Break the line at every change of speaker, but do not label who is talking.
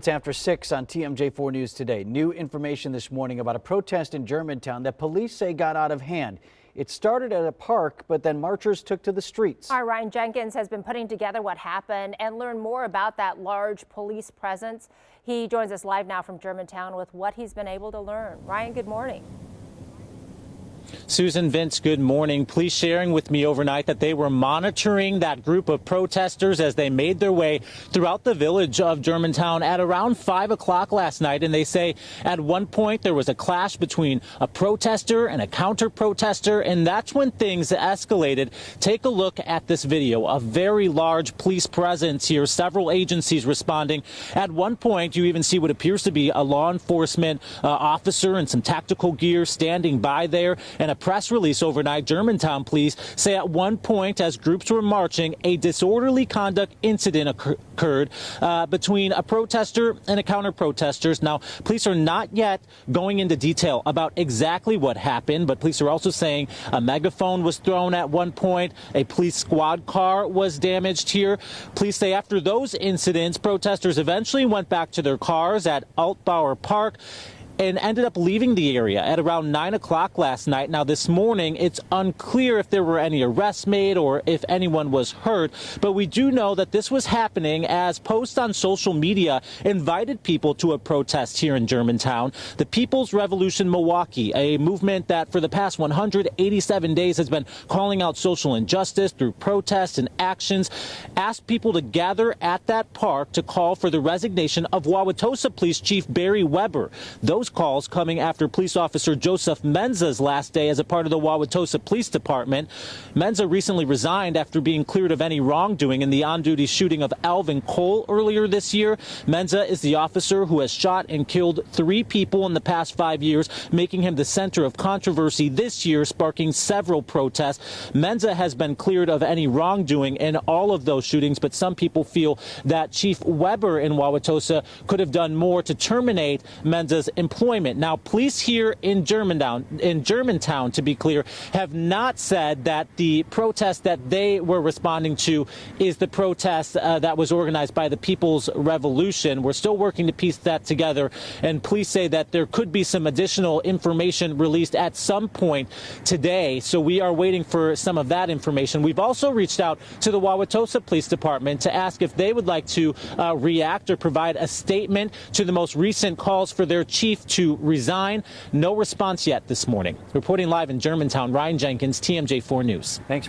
It's after 6 on TMJ4 News Today. New information this morning about a protest in Germantown that police say got out of hand. It started at a park, but then marchers took to the streets.
Our Ryan Jenkins has been putting together what happened and learn more about that large police presence. He joins us live now from Germantown with what he's been able to learn. Ryan, good morning.
Susan, Vince, good morning. Police sharing with me overnight that they were monitoring that group of protesters as they made their way throughout the village of Germantown at around 5 o'clock last night. And they say at one point there was a clash between a protester and a counter protester, and that's when things escalated. Take a look at this video. A very large police presence here, several agencies responding. At one point, you even see what appears to be a law enforcement officer in some tactical gear standing by there. And a press release overnight, Germantown police say at one point, as groups were marching, a disorderly conduct incident occurred between a protester and a counter-protesters. Now, police are not yet going into detail about exactly what happened, but police are also saying a megaphone was thrown at one point, a police squad car was damaged here. Police say after those incidents, protesters eventually went back to their cars at Altbauer Park and ended up leaving the area at around 9 o'clock last night. Now, this morning, it's unclear if there were any arrests made or if anyone was hurt, but we do know that this was happening as posts on social media invited people to a protest here in Germantown. The People's Revolution Milwaukee, a movement that for the past 187 days has been calling out social injustice through protests and actions, asked people to gather at that park to call for the resignation of Wauwatosa Police Chief Barry Weber. Those calls coming after police officer Joseph Menza's last day as a part of the Wauwatosa Police Department. Menza recently resigned after being cleared of any wrongdoing in the on-duty shooting of Alvin Cole earlier this year. Menza is the officer who has shot and killed 3 people in the past 5 years, making him the center of controversy this year, sparking several protests. Menza has been cleared of any wrongdoing in all of those shootings, but some people feel that Chief Weber in Wauwatosa could have done more to terminate Menza's employment. Now, police here in Germantown, to be clear, have not said that the protest that they were responding to is the protest that was organized by the People's Revolution. We're still working to piece that together, and police say that there could be some additional information released at some point today, so we are waiting for some of that information. We've also reached out to the Wauwatosa Police Department to ask if they would like to react or provide a statement to the most recent calls for their chief to resign. No response yet this morning. Reporting live in Germantown, Ryan Jenkins, TMJ4 News.
Thanks.